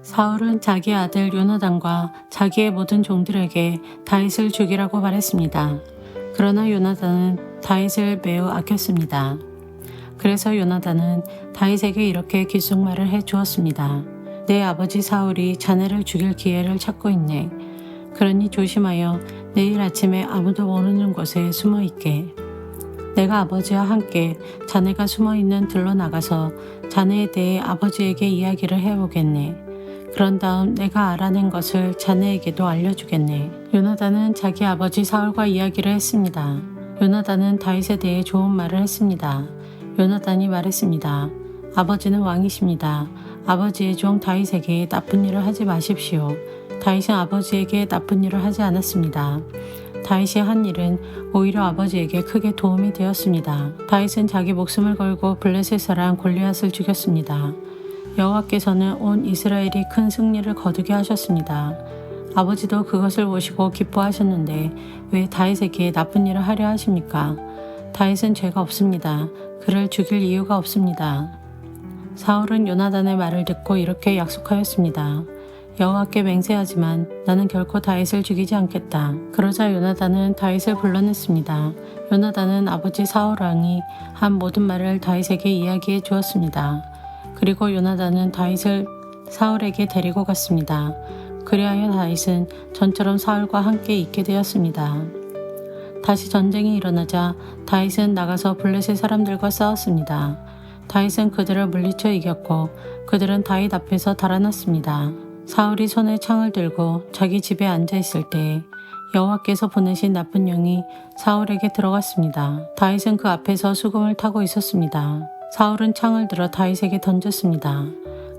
사울은 자기 아들 요나단과 자기의 모든 종들에게 다윗을 죽이라고 말했습니다. 그러나 요나단은 다윗을 매우 아꼈습니다. 그래서 요나단은 다윗에게 이렇게 귓속말을 해 주었습니다. 내 아버지 사울이 자네를 죽일 기회를 찾고 있네. 그러니 조심하여 내일 아침에 아무도 모르는 곳에 숨어 있게. 내가 아버지와 함께 자네가 숨어 있는 들로 나가서 자네에 대해 아버지에게 이야기를 해보겠네. 그런 다음 내가 알아낸 것을 자네에게도 알려주겠네. 요나단은 자기 아버지 사울과 이야기를 했습니다. 요나단은 다윗에 대해 좋은 말을 했습니다. 요나단이 말했습니다. 아버지는 왕이십니다. 아버지의 종 다윗에게 나쁜 일을 하지 마십시오. 다윗은 아버지에게 나쁜 일을 하지 않았습니다. 다윗이 한 일은 오히려 아버지에게 크게 도움이 되었습니다. 다윗은 자기 목숨을 걸고 블레셋 사람 골리앗을 죽였습니다. 여호와께서는 온 이스라엘이 큰 승리를 거두게 하셨습니다. 아버지도 그것을 보시고 기뻐하셨는데 왜 다윗에게 나쁜 일을 하려 하십니까? 다윗은 죄가 없습니다. 그를 죽일 이유가 없습니다. 사울은 요나단의 말을 듣고 이렇게 약속하였습니다. 여호와께 맹세하지만 나는 결코 다윗을 죽이지 않겠다. 그러자 요나단은 다윗을 불러냈습니다. 요나단은 아버지 사울 왕이 한 모든 말을 다윗에게 이야기해 주었습니다. 그리고 요나단은 다윗을 사울에게 데리고 갔습니다. 그리하여 다윗은 전처럼 사울과 함께 있게 되었습니다. 다시 전쟁이 일어나자 다윗은 나가서 블레셋 사람들과 싸웠습니다. 다윗은 그들을 물리쳐 이겼고 그들은 다윗 앞에서 달아났습니다. 사울이 손에 창을 들고 자기 집에 앉아 있을 때 여호와께서 보내신 나쁜 영이 사울에게 들어갔습니다. 다윗은 그 앞에서 수금을 타고 있었습니다. 사울은 창을 들어 다윗에게 던졌습니다.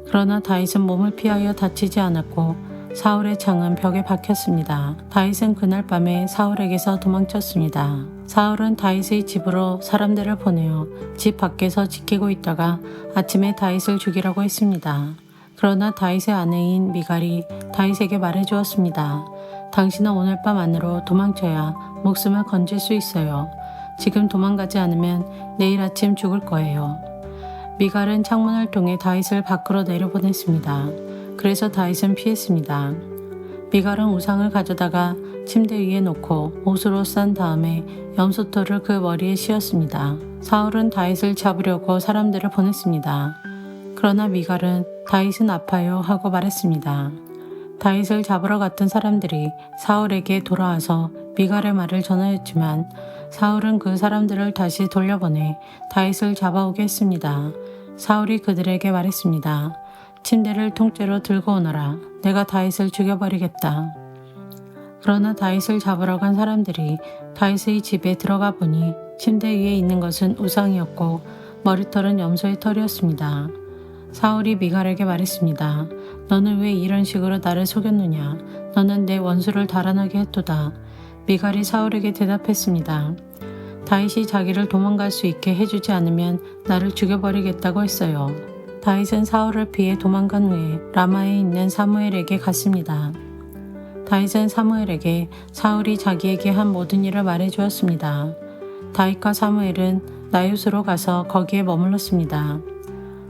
그러나 다윗은 몸을 피하여 다치지 않았고 사울의 창은 벽에 박혔습니다. 다윗은 그날 밤에 사울에게서 도망쳤습니다. 사울은 다윗의 집으로 사람들을 보내어 집 밖에서 지키고 있다가 아침에 다윗을 죽이라고 했습니다. 그러나 다윗의 아내인 미갈이 다윗에게 말해주었습니다. 당신은 오늘 밤 안으로 도망쳐야 목숨을 건질 수 있어요. 지금 도망가지 않으면 내일 아침 죽을 거예요. 미갈은 창문을 통해 다윗을 밖으로 내려보냈습니다. 그래서 다윗은 피했습니다. 미갈은 우상을 가져다가 침대 위에 놓고 옷으로 싼 다음에 염소털을 그 머리에 씌웠습니다. 사울은 다윗을 잡으려고 사람들을 보냈습니다. 그러나 미갈은 다윗은 아파요 하고 말했습니다. 다윗을 잡으러 갔던 사람들이 사울에게 돌아와서 미갈의 말을 전하였지만 사울은 그 사람들을 다시 돌려보내 다윗을 잡아오게 했습니다. 사울이 그들에게 말했습니다. 침대를 통째로 들고 오너라. 내가 다윗을 죽여버리겠다. 그러나 다윗을 잡으러 간 사람들이 다윗의 집에 들어가 보니 침대 위에 있는 것은 우상이었고 머리털은 염소의 털이었습니다. 사울이 미갈에게 말했습니다. 너는 왜 이런 식으로 나를 속였느냐? 너는 내 원수를 달아나게 했도다. 미갈이 사울에게 대답했습니다. 다윗이 자기를 도망갈 수 있게 해주지 않으면 나를 죽여버리겠다고 했어요. 다윗은 사울을 피해 도망간 후에 라마에 있는 사무엘에게 갔습니다. 다윗은 사무엘에게 사울이 자기에게 한 모든 일을 말해주었습니다. 다윗과 사무엘은 나요스로 가서 거기에 머물렀습니다.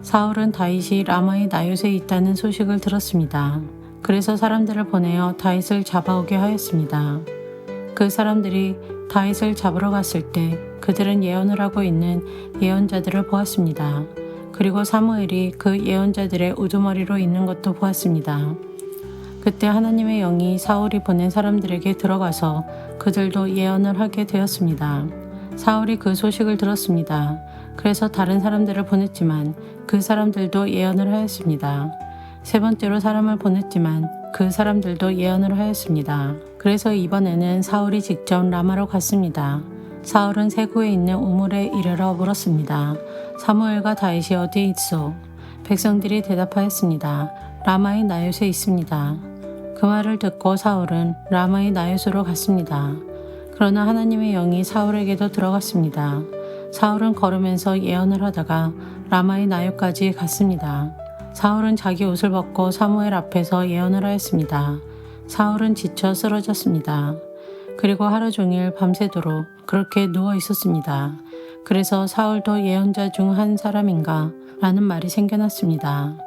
사울은 다윗이 라마의 나요스에 있다는 소식을 들었습니다. 그래서 사람들을 보내어 다윗을 잡아오게 하였습니다. 그 사람들이 다윗을 잡으러 갔을 때 그들은 예언을 하고 있는 예언자들을 보았습니다. 그리고 사무엘이 그 예언자들의 우두머리로 있는 것도 보았습니다. 그때 하나님의 영이 사울이 보낸 사람들에게 들어가서 그들도 예언을 하게 되었습니다. 사울이 그 소식을 들었습니다. 그래서 다른 사람들을 보냈지만 그 사람들도 예언을 하였습니다. 세 번째로 사람을 보냈지만 그 사람들도 예언을 하였습니다. 그래서 이번에는 사울이 직접 라마로 갔습니다. 사울은 세구에 있는 우물에 이르러 물었습니다. 사무엘과 다윗이 어디에 있소? 백성들이 대답하였습니다. 라마의 나요스에 있습니다. 그 말을 듣고 사울은 라마의 나요스로 갔습니다. 그러나 하나님의 영이 사울에게도 들어갔습니다. 사울은 걸으면서 예언을 하다가 라마의 나요까지 갔습니다. 사울은 자기 옷을 벗고 사무엘 앞에서 예언을 하였습니다. 사울은 지쳐 쓰러졌습니다. 그리고 하루 종일 밤새도록 그렇게 누워 있었습니다. 그래서 사울도 예언자 중 한 사람인가 라는 말이 생겨났습니다.